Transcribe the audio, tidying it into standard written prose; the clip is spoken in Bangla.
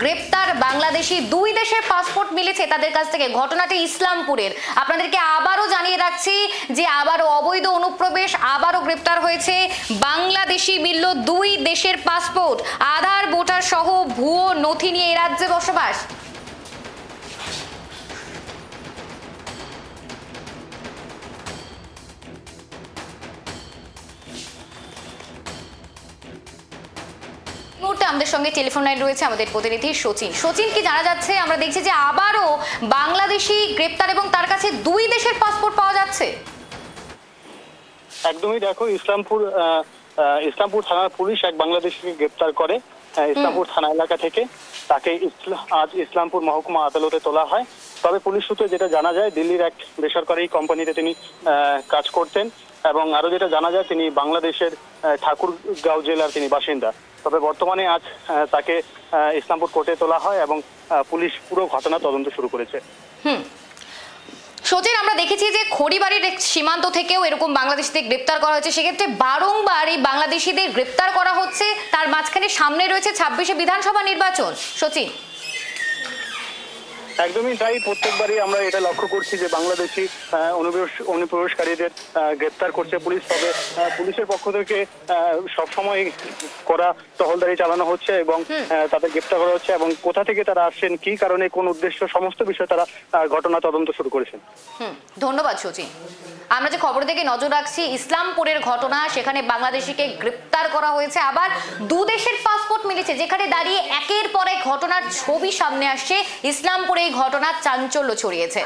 গ্রেপ্তার বাংলাদেশি দুই দেশের পাসপোর্ট মিলেছে তাদের কাছ থেকে। ঘটনাটি ইসলামপুরের। আপনাদেরকে আবারও জানিয়ে রাখছি যে আবারও অবৈধ অনুপ্রবেশ, আবারও গ্রেপ্তার হয়েছে বাংলাদেশি মিলল দুই দেশের পাসপোর্ট, আধার ভোটার সহ ভুয়ো নথি নিয়ে এই রাজ্যে বসবাস। মুহূর্তে আমাদের সঙ্গে টেলিফোন লাইন রয়েছে আমাদের প্রতিনিধি সচিন। সচিন, কি জানা যাচ্ছে? আমরা দেখছি যে আবারও বাংলাদেশি গ্রেপ্তার এবং তার কাছে দুই দেশের পাসপোর্ট পাওয়া যাচ্ছে। একদমই, দেখো, ইসলামপুর থানার পুলিশ এক বাংলাদেশিকে গ্রেপ্তার করে ইসলামপুর থানা এলাকা থেকে। তাকে আজ ইসলামপুর মহকুমা আদালতে তোলা হয়। তবে পুলিশ সূত্রে যেটা জানা যায়, দিল্লির এক বেসরকারি কোম্পানিতে তিনি কাজ করতেন এবং আরো যেটা জানা যায় তিনি বাংলাদেশের ঠাকুরগাঁও জেলার তিনি বাসিন্দা। তবে বর্তমানে আজ তাকে ইসলামপুর কোর্টে তোলা হয় এবং পুলিশ পুরো ঘটনা তদন্ত শুরু করেছে। সচিন, আমরা দেখেছি যে খড়িবাড়ির সীমান্ত থেকেও এরকম বাংলাদেশিদের গ্রেপ্তার করা হয়েছে। সেক্ষেত্রে বারংবার এই বাংলাদেশিদের গ্রেপ্তার করা হচ্ছে, তার মাঝখানে সামনে রয়েছে 26শে বিধানসভা নির্বাচন। সচিন, একদমই তাই। প্রত্যেকবারই আমরা এটা লক্ষ্য করছি যে বাংলাদেশি অনুপ্রবেশকারীদের গ্রেপ্তার করছে পুলিশ। তবে পুলিশের পক্ষ থেকে সবসময় কড়া টহলদারি চালানো হচ্ছে এবং তাদের গ্রেপ্তার করা হচ্ছে এবং কোথা থেকে তারা আসছেন, কি কারণে, কোন উদ্দেশ্য, সমস্ত বিষয়ে তারা ঘটনা তদন্ত শুরু করেছেন। ধন্যবাদ সচিন। আমরা যে খবর থেকে নজর রাখছি ইসলামপুরের ঘটনা, সেখানে বাংলাদেশিকে গ্রেপ্তার করা হয়েছে, আবার দু দেশের পাসপোর্ট মিলেছে, যেখানে দাঁড়িয়ে একের পর এক ঘটনার ছবি সামনে আসছে। ইসলামপুরে এই ঘটনার চাঞ্চল্য ছড়িয়েছে।